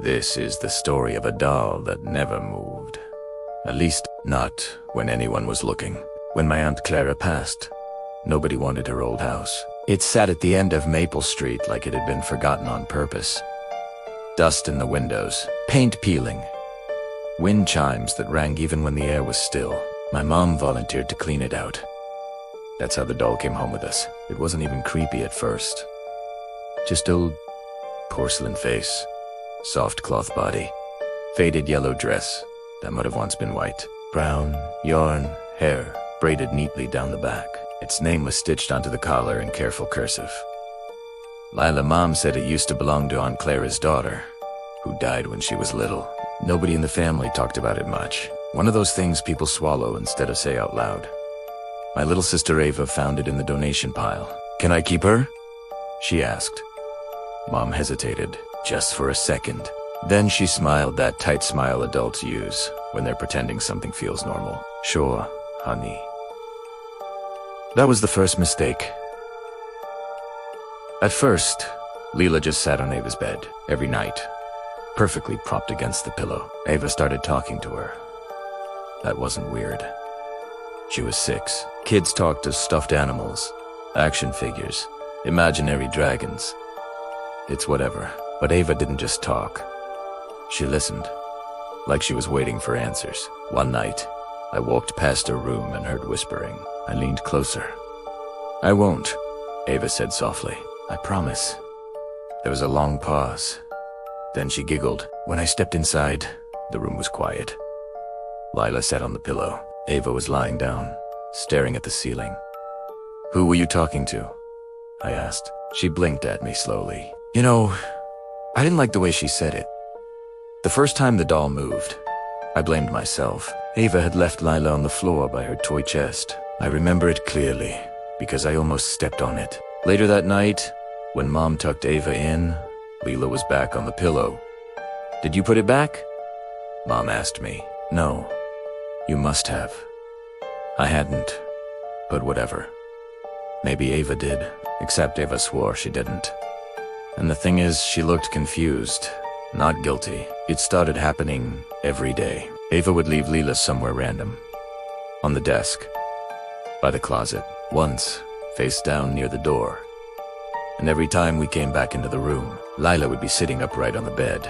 This is the story of a doll that never moved. At least, not when anyone was looking. When my Aunt Clara passed, nobody wanted her old house. It sat at the end of Maple Street like it had been forgotten on purpose. Dust in the windows, paint peeling, wind chimes that rang even when the air was still. My mom volunteered to clean it out. That's how the doll came home with us. It wasn't even creepy at first. Just old porcelain face, soft cloth body, faded yellow dress that might have once been white, brown yarn hair braided neatly down the back. Its name was stitched onto the collar in careful cursive. Lila Mom said it used to belong to Aunt Clara's daughter, who died when she was little. Nobody in the family talked about it much. One of those things people swallow instead of say out loud. My little sister Ava found it in the donation pile. "Can I keep her?" she asked. Mom hesitated, just for a second. Then she smiled that tight smile adults use when they're pretending something feels normal. "Sure, honey." That was the first mistake. At first, Leela just sat on Ava's bed every night, perfectly propped against the pillow. Ava started talking to her. That wasn't weird. She was 6. Kids talked to stuffed animals, action figures, imaginary dragons. It's whatever. But Ava didn't just talk. She listened, like she was waiting for answers. One night, I walked past her room and heard whispering. I leaned closer. "I won't," Ava said softly. "I promise." There was a long pause. Then she giggled. When I stepped inside, the room was quiet. Lila sat on the pillow. Ava was lying down, staring at the ceiling. "Who were you talking to?" I asked. She blinked at me slowly. You know, I didn't like the way she said it. The first time the doll moved, I blamed myself. Ava had left Lila on the floor by her toy chest. I remember it clearly, because I almost stepped on it. Later that night, when Mom tucked Ava in, Leela was back on the pillow. "Did you put it back?" Mom asked me. "No, you must have." I hadn't, but whatever. Maybe Ava did, except Ava swore she didn't. And the thing is, she looked confused, not guilty. It started happening every day. Ava would leave Leela somewhere random. On the desk, by the closet, once, face down near the door. And every time we came back into the room, Lila would be sitting upright on the bed,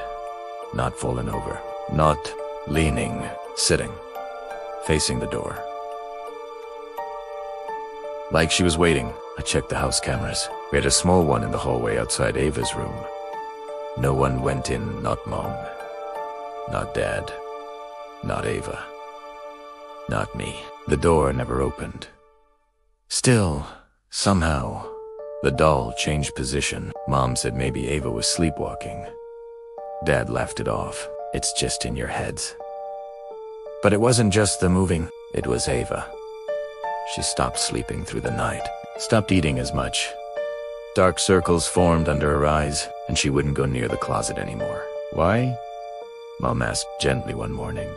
not fallen over, not leaning, sitting, facing the door. Like she was waiting, I checked the house cameras. We had a small one in the hallway outside Ava's room. No one went in, not Mom, not Dad, not Ava, not me. The door never opened. Still, somehow, the doll changed position. Mom said maybe Ava was sleepwalking. Dad laughed it off. "It's just in your heads." But it wasn't just the moving, it was Ava. She stopped sleeping through the night, stopped eating as much. Dark circles formed under her eyes, and she wouldn't go near the closet anymore. "Why?" Mom asked gently one morning.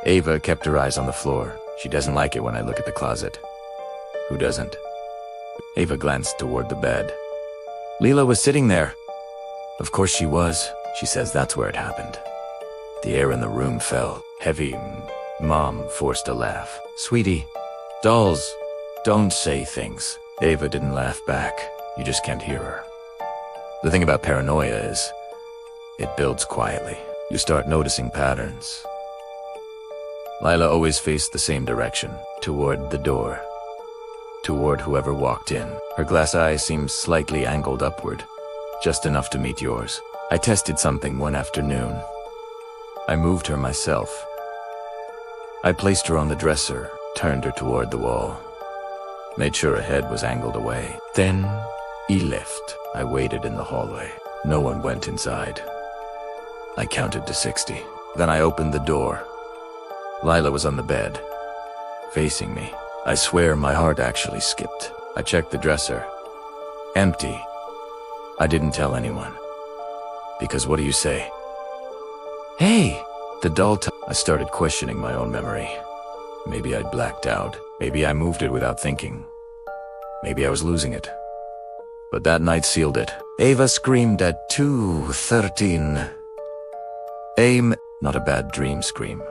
Ava kept her eyes on the floor. "She doesn't like it when I look at the closet." "Who doesn't?" Ava glanced toward the bed. Leela was sitting there. Of course she was. She says that's where it happened. The air in the room fell, heavy. Mom forced a laugh. "Sweetie, dolls don't say things." Ava didn't laugh back. You just can't hear her. The thing about paranoia is, it builds quietly. You start noticing patterns. Lila always faced the same direction, toward the door, toward whoever walked in. Her glass eye seemed slightly angled upward, just enough to meet yours. I tested something one afternoon. I moved her myself. I placed her on the dresser, turned her toward the wall, made sure her head was angled away. Then, he left. I waited in the hallway. No one went inside. I counted to 60. Then I opened the door. Lila was on the bed, facing me. I swear my heart actually skipped. I checked the dresser. Empty. I didn't tell anyone. Because what do you say? "Hey!" The doll I started questioning my own memory. Maybe I'd blacked out. Maybe I moved it without thinking. Maybe I was losing it. But that night sealed it. Ava screamed at 2:13. Aim, not a bad dream scream.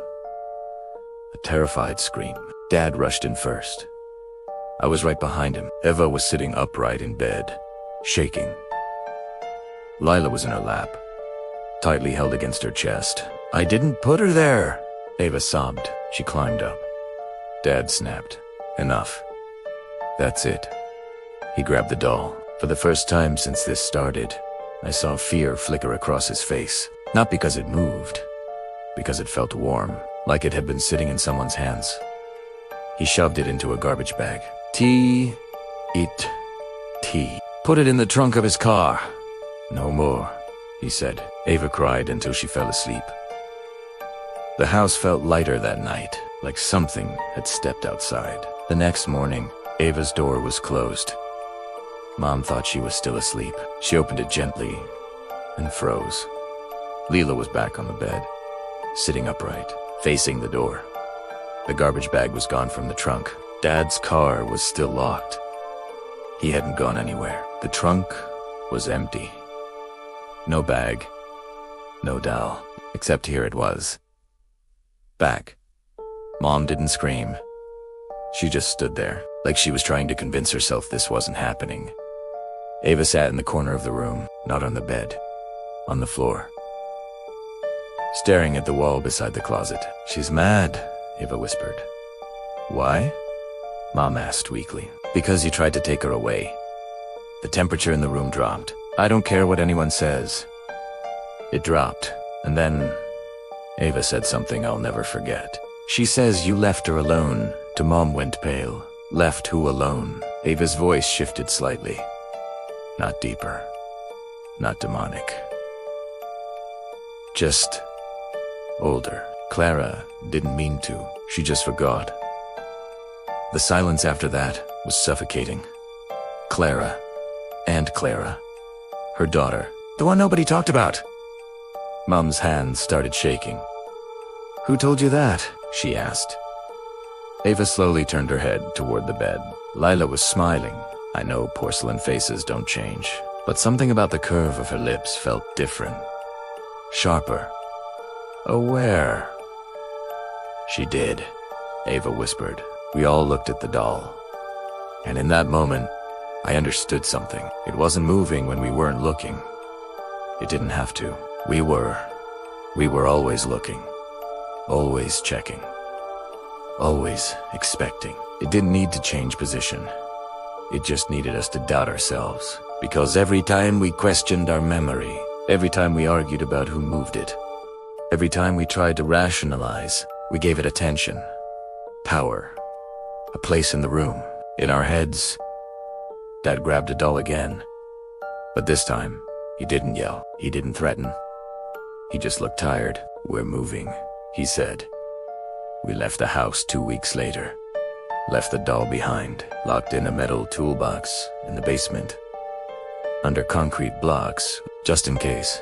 A terrified scream. Dad rushed in first. I was right behind him. Eva was sitting upright in bed, shaking. Lila was in her lap, tightly held against her chest. I didn't put her there, Eva sobbed. She climbed up. Dad snapped. Enough. That's it. He grabbed the doll. For the first time since this started, I saw fear flicker across his face. Not because it moved, because it felt warm, like it had been sitting in someone's hands. He shoved it into a garbage bag. Tea. Put it in the trunk of his car. No more, he said. Eva cried until she fell asleep. The house felt lighter that night, like something had stepped outside. The next morning, Eva's door was closed. Mom thought she was still asleep. She opened it gently and froze. Lila was back on the bed, sitting upright, facing the door. The garbage bag was gone from the trunk. Dad's car was still locked. He hadn't gone anywhere. The trunk was empty. No bag, no doll, except here it was. Back. Mom didn't scream. She just stood there, like she was trying to convince herself this wasn't happening. Eva sat in the corner of the room, not on the bed, on the floor, staring at the wall beside the closet. She's mad, Eva whispered. Why? Mom asked weakly. Because you tried to take her away. The temperature in the room dropped. I don't care what anyone says. It dropped, and then Eva said something I'll never forget. She says you left her alone. To Mom went pale. Left who alone? Eva's voice shifted slightly. Not deeper. Not demonic. Just older. Clara didn't mean to. She just forgot. The silence after that was suffocating. Clara. And Clara. Her daughter. The one nobody talked about. Mom's hands started shaking. Who told you that? She asked. Eva slowly turned her head toward the bed. Lila was smiling. I know porcelain faces don't change, but something about the curve of her lips felt different. Sharper. Aware. She did, Eva whispered. We all looked at the doll. And in that moment, I understood something. It wasn't moving when we weren't looking. It didn't have to. We were always looking. Always checking. Always expecting. It didn't need to change position. It just needed us to doubt ourselves. Because every time we questioned our memory, every time we argued about who moved it, every time we tried to rationalize, we gave it attention, power, a place in the room, in our heads. Dad grabbed a doll again. But this time, he didn't yell. He didn't threaten. He just looked tired. We're moving, he said. We left the house 2 weeks later. Left the doll behind, locked in a metal toolbox in the basement, under concrete blocks, just in case.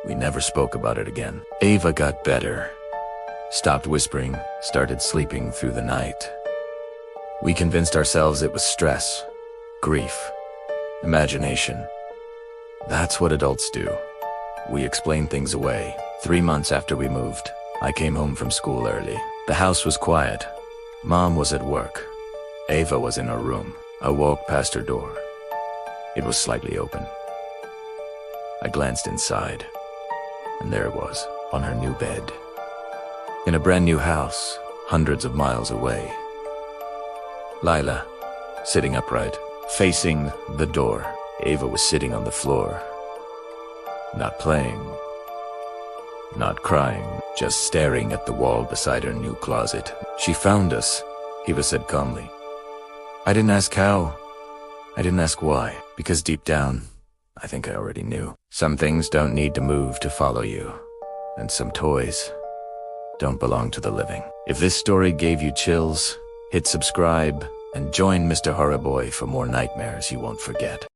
We never spoke about it again. Eva got better, stopped whispering, started sleeping through the night. We convinced ourselves it was stress, grief, imagination. That's what adults do. We explain things away. 3 months after we moved, I came home from school early. The house was quiet. Mom was at work. Eva was in her room. I walked past her door. It was slightly open. I glanced inside, and there it was, on her new bed. In a brand new house, hundreds of miles away. Lila, sitting upright, facing the door. Eva was sitting on the floor. Not playing. Not crying, just staring at the wall beside her new closet. She found us, Eva said calmly. I didn't ask how. I didn't ask why, because deep down, I think I already knew. Some things don't need to move to follow you, and some toys don't belong to the living. If this story gave you chills, hit subscribe and join Mr. Horror Boy for more nightmares you won't forget.